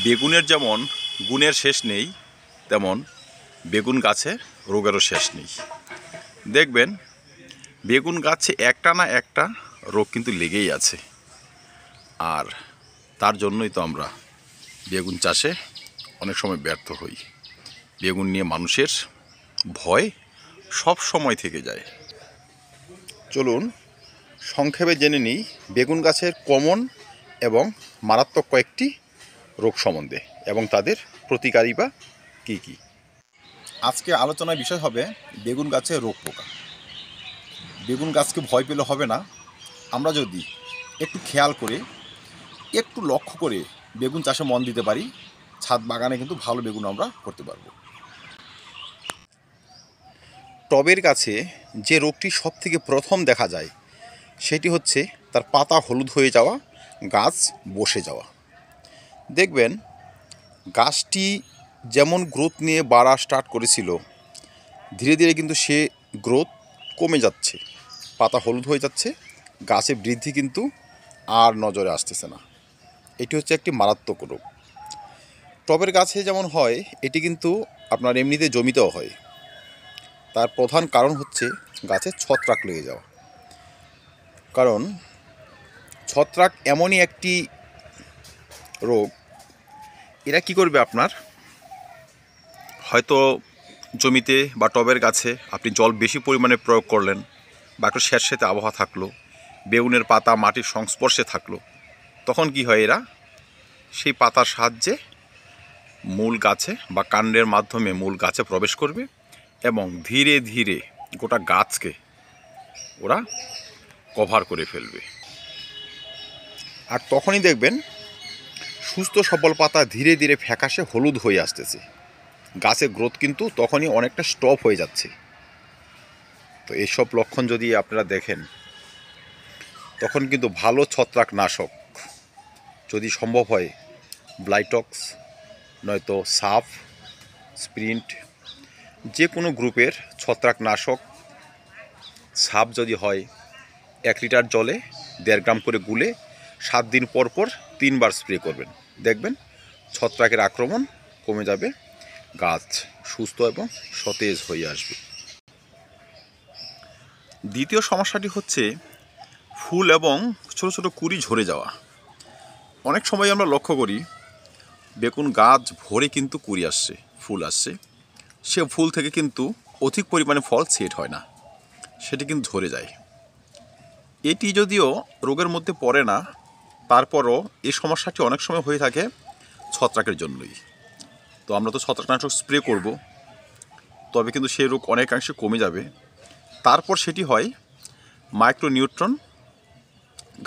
বেগুনের যেমন গুণের শেষ নেই, তেমন বেগুন গাছে রোগেরও শেষ নেই। দেখবেন বেগুন গাছে একটা না একটা রোগ কিন্তু লেগেই আছে। আর তার জন্যই তো আমরা বেগুন চাষে অনেক সময় ব্যর্থ হই। বেগুন নিয়ে মানুষের ভয় সব সময় থেকে যায়। চলুন সংক্ষেপে জেনে নিই বেগুন গাছের কমন এবং মারাত্মক কয়েকটি রোগ সম্বন্ধে এবং তাদের প্রতিকারী বা কী কী। আজকে আলোচনার বিষয় হবে বেগুন গাছের রোগ পোকা। বেগুন গাছকে ভয় পেলে হবে না। আমরা যদি একটু খেয়াল করে একটু লক্ষ্য করে বেগুন চাষে মন দিতে পারি, ছাদ বাগানে কিন্তু ভালো বেগুন আমরা করতে পারবো। টবের গাছে যে রোগটি সবথেকে প্রথম দেখা যায় সেটি হচ্ছে তার পাতা হলুদ হয়ে যাওয়া, গাছ বসে যাওয়া। দেখবেন গাছটি যেমন গ্রোথ নিয়ে বাড়া স্টার্ট করেছিল, ধীরে ধীরে কিন্তু সে গ্রোথ কমে যাচ্ছে, পাতা হলুদ হয়ে যাচ্ছে, গাছের বৃদ্ধি কিন্তু আর নজরে আসতেছে না। এটি হচ্ছে একটি মারাত্মক রোগ। টবের গাছে যেমন হয়, এটি কিন্তু আপনার এমনিতে জমিতেও হয়। তার প্রধান কারণ হচ্ছে গাছে ছত্রাক লেগে যাওয়া। কারণ ছত্রাক এমনই একটি রোগ, এরা কি করবে, আপনার হয়তো জমিতে বা টবের গাছে আপনি জল বেশি পরিমাণে প্রয়োগ করলেন, বা একটু স্যাঁতস্যাঁতে আবহাওয়া থাকলো, বেগুনের পাতা মাটির সংস্পর্শে থাকলো, তখন কি হয়, এরা সেই পাতার সাহায্যে মূল গাছে বা কাণ্ডের মাধ্যমে মূল গাছে প্রবেশ করবে এবং ধীরে ধীরে গোটা গাছকে ওরা কভার করে ফেলবে। আর তখনই দেখবেন সুস্থ সবল পাতা ধীরে ধীরে ফ্যাকাশে হলুদ হয়ে আসতেছে, গাছের গ্রোথ কিন্তু তখনই অনেকটা স্টপ হয়ে যাচ্ছে। তো এইসব লক্ষণ যদি আপনারা দেখেন, তখন কিন্তু ভালো ছত্রাকনাশক, যদি সম্ভব হয় ব্লাইটক্স, নয়তো সাফ, স্প্রিন্ট, যে কোনো গ্রুপের ছত্রাকনাশক, সাফ যদি হয় 1 লিটার জলে 1.5 গ্রাম করে গুলে 7 দিন পর পর 3 বার স্প্রে করবেন। দেখবেন ছত্রাকের আক্রমণ কমে যাবে, গাছ সুস্থ এবং সতেজ হয়ে আসবে। দ্বিতীয় সমস্যাটি হচ্ছে ফুল এবং ছোট ছোট কুঁড়ি ঝরে যাওয়া। অনেক সময় আমরা লক্ষ্য করি বেগুন গাছ ভরে কিন্তু কুঁড়ি আসছে, ফুল আসছে, সে ফুল থেকে কিন্তু অধিক পরিমাণে ফল সেট হয় না, সেটি কিন্তু ঝরে যায়। এটি যদিও রোগের মধ্যে পড়ে না, তারপরও এই সমস্যাটি অনেক সময় হয়ে থাকে ছত্রাকের জন্যই। তো আমরা তো ছত্রাকনাশক স্প্রে করব, তবে কিন্তু সেই রোগ অনেকাংশে কমে যাবে। তারপর সেটি হয় মাইক্রোনিউট্রন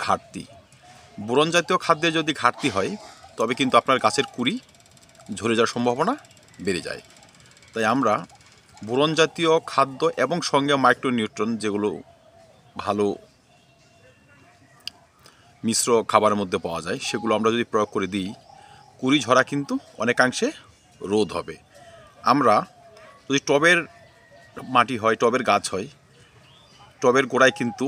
ঘাটতি। বোরন জাতীয় খাদ্যে যদি ঘাটতি হয়, তবে কিন্তু আপনার গাছের কুঁড়ি ঝরে যাওয়ার সম্ভাবনা বেড়ে যায়। তাই আমরা বোরন জাতীয় খাদ্য এবং সঙ্গে মাইক্রোনিউট্রন, যেগুলো ভালো মিশ্র খাবারের মধ্যে পাওয়া যায়, সেগুলো আমরা যদি প্রয়োগ করে দিই, কুঁড়ি ঝরা কিন্তু অনেকাংশে রোধ হবে। আমরা যদি টবের মাটি হয়, টবের গাছ হয়, টবের গোড়ায় কিন্তু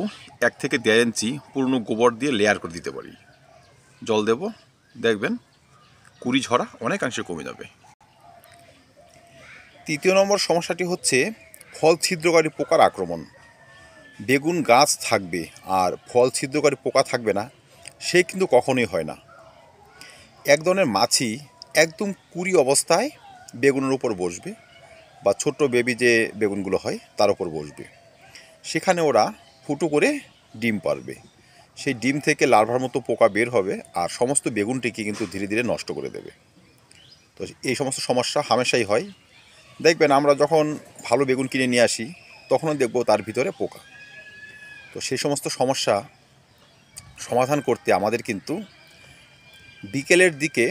1 থেকে 1.5 ইঞ্চি পুরনো গোবর দিয়ে লেয়ার করে দিতে পারি, জল দেব, দেখবেন কুঁড়ি ঝরা অনেকাংশে কমে যাবে। তৃতীয় নম্বর সমস্যাটি হচ্ছে ফল ছিদ্রকারী পোকার আক্রমণ। বেগুন গাছ থাকবে আর ফল ছিদ্রকারী পোকা থাকবে না, সে কিন্তু কখনোই হয় না। এক ধরনের মাছি একদম কুঁড়ি অবস্থায় বেগুনের উপর বসবে, বা ছোট্ট বেবি যে বেগুনগুলো হয় তার উপর বসবে। সেখানে ওরা ফুটো করে ডিম পারবে, সেই ডিম থেকে লার্ভার মতো পোকা বের হবে আর সমস্ত বেগুনটিকে কিন্তু ধীরে ধীরে নষ্ট করে দেবে। তো এই সমস্ত সমস্যা হামেশাই হয়। দেখবেন আমরা যখন ভালো বেগুন কিনে নিয়ে আসি, তখনও দেখব তার ভিতরে পোকা। তো সেই সমস্ত সমস্যা সমাধান করতে আমাদের কিন্তু বিকেলের দিকে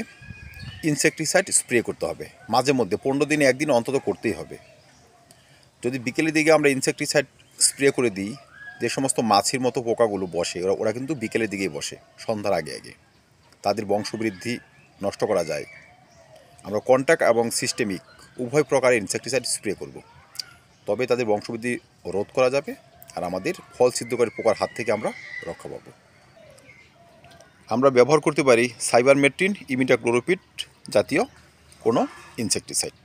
ইনসেকটিসাইড স্প্রে করতে হবে, মাঝে মধ্যে 15 দিনে একদিন অন্তত করতেই হবে। যদি বিকেলের দিকে আমরা ইনসেকটিসাইড স্প্রে করে দিই, যে সমস্ত মাছির মতো পোকাগুলো বসে, ওরা কিন্তু বিকেলের দিকেই বসে, সন্ধ্যার আগে আগে, তাদের বংশবৃদ্ধি নষ্ট করা যায়। আমরা কন্ট্যাক্ট এবং সিস্টেমিক উভয় প্রকারের ইনসেকটিসাইড স্প্রে করব, তবে তাদের বংশবৃদ্ধি রোধ করা যাবে আর আমাদের ফল ছিদ্রকারী পোকার হাত থেকে আমরা রক্ষা পাব। আমরা ব্যবহার করতে পারি সাইবারমেট্রিন, ইমিডাক্লোরোপিড জাতীয় কোনো ইনসেকটিসাইড,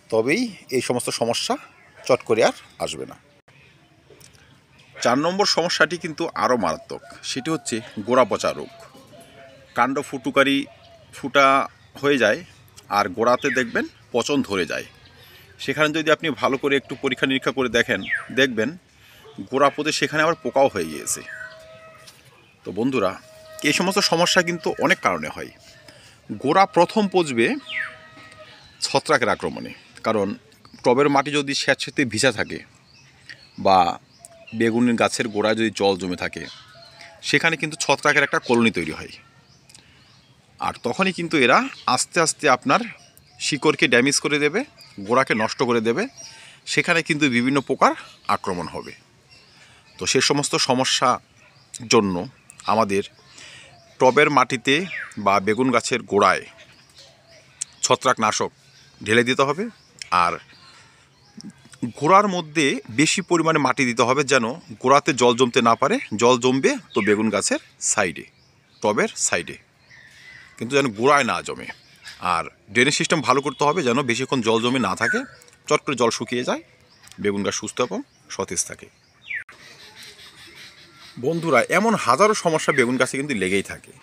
তবেই এই সমস্ত সমস্যা চট করে আর আসবে না। 4 নম্বর সমস্যাটি কিন্তু আরও মারাত্মক, সেটি হচ্ছে গোড়া পচা রোগ। কাণ্ড ফুটা হয়ে যায় আর গোড়াতে দেখবেন পচন ধরে যায়। সেখানে যদি আপনি ভালো করে একটু পরীক্ষা নিরীক্ষা করে দেখবেন গোড়া পচে সেখানে আবার পোকাও হয়ে গিয়েছে। তো বন্ধুরা, এই সমস্ত সমস্যা কিন্তু অনেক কারণে হয়। গোড়া প্রথম পচবে ছত্রাকের আক্রমণে, কারণ টবের মাটি যদি স্যাঁতসেঁতে ভিজা থাকে বা বেগুনের গাছের গোড়ায় যদি জল জমে থাকে, সেখানে কিন্তু ছত্রাকের একটা কলোনি তৈরি হয়। আর তখনই কিন্তু এরা আস্তে আস্তে আপনার শিকড়কে ড্যামেজ করে দেবে, গোড়াকে নষ্ট করে দেবে, সেখানে কিন্তু বিভিন্ন প্রকার আক্রমণ হবে। তো সে সমস্ত সমস্যার জন্য আমাদের টবের মাটিতে বা বেগুন গাছের গোড়ায় ছত্রাকনাশক ঢেলে দিতে হবে। আর গোড়ার মধ্যে বেশি পরিমাণে মাটি দিতে হবে, যেন গোড়াতে জল জমতে না পারে। জল জমবে তো বেগুন গাছের সাইডে, টবের সাইডে, কিন্তু যেন গোড়ায় না জমে। আর ড্রেনেজ সিস্টেম ভালো করতে হবে, যেন বেশিক্ষণ জল জমে না থাকে, চট করে জল শুকিয়ে যায়, বেগুন গাছ সুস্থ এবং সতেজ থাকে। বন্ধুরা, এমন হাজারো সমস্যা বেগুন গাছে কিন্তু লেগেই থাকে।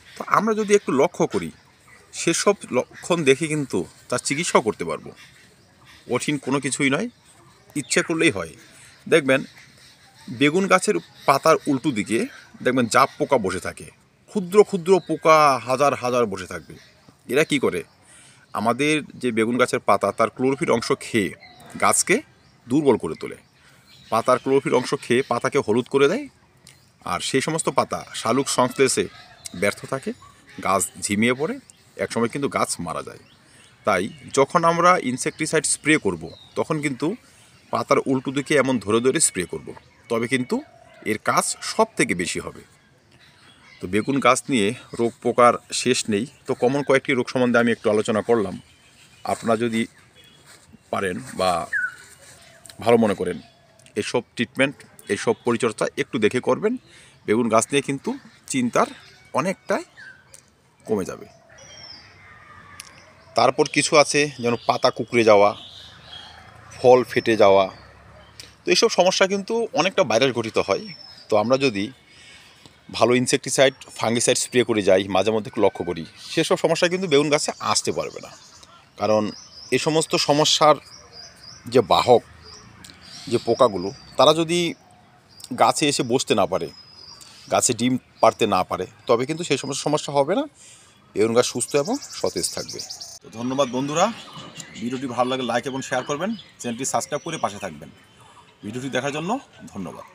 তো আমরা যদি একটু লক্ষ্য করি, সেসব লক্ষণ দেখে কিন্তু তার চিকিৎসাও করতে পারবো। কঠিন কোনো কিছুই নয়, ইচ্ছে করলেই হয়। দেখবেন বেগুন গাছের পাতার উল্টো দিকে দেখবেন জাপ পোকা বসে থাকে, ক্ষুদ্র ক্ষুদ্র পোকা হাজার হাজার বসে থাকবে। এরা কি করে, আমাদের যে বেগুন গাছের পাতা তার ক্লোরোফিল অংশ খেয়ে গাছকে দুর্বল করে তোলে। পাতার ক্লোরোফিল অংশ খেয়ে পাতাকে হলুদ করে দেয়, আর সেই সমস্ত পাতা শালুক সংশ্লেষে ব্যর্থ থাকে, গাছ ঝিমিয়ে পড়ে, একসময় কিন্তু গাছ মারা যায়। তাই যখন আমরা ইনসেকটিসাইড স্প্রে করব, তখন কিন্তু পাতার উল্টো দিকে এমন ধরে ধরে স্প্রে করব, তবে কিন্তু এর কাজ সব থেকে বেশি হবে। তো বেগুন গাছ নিয়ে রোগ পোকার শেষ নেই। তো কমন কয়েকটি রোগ সম্বন্ধে আমি একটু আলোচনা করলাম। আপনারা যদি পারেন বা ভালো মনে করেন, এসব ট্রিটমেন্ট, এসব পরিচর্যা একটু দেখে করবেন, বেগুন গাছ নিয়ে কিন্তু চিন্তার অনেকটাই কমে যাবে। তারপর কিছু আছে যেন পাতা কুঁকড়ে যাওয়া, ফল ফেটে যাওয়া। তো এইসব সমস্যা কিন্তু অনেকটা ভাইরাস ঘটিত হয়। তো আমরা যদি ভালো ইনসেকটিসাইড, ফাঙ্গিসাইড স্প্রে করে যাই, মাঝে মধ্যে একটু লক্ষ্য করি, সেসব সমস্যা কিন্তু বেগুন গাছে আসতে পারবে না। কারণ এই সমস্ত সমস্যার যে বাহক, যে পোকাগুলো, তারা যদি গাছে এসে বসতে না পারে, গাছে ডিম পাড়তে না পারে, তবে কিন্তু সেই সমস্ত সমস্যা হবে না, বেগুন গাছ সুস্থ এবং সতেজ থাকবে। তো ধন্যবাদ বন্ধুরা, ভিডিওটি ভালো লাগলে লাইক এবং শেয়ার করবেন, চ্যানেলটি সাবস্ক্রাইব করে পাশে থাকবেন। ভিডিওটি দেখার জন্য ধন্যবাদ।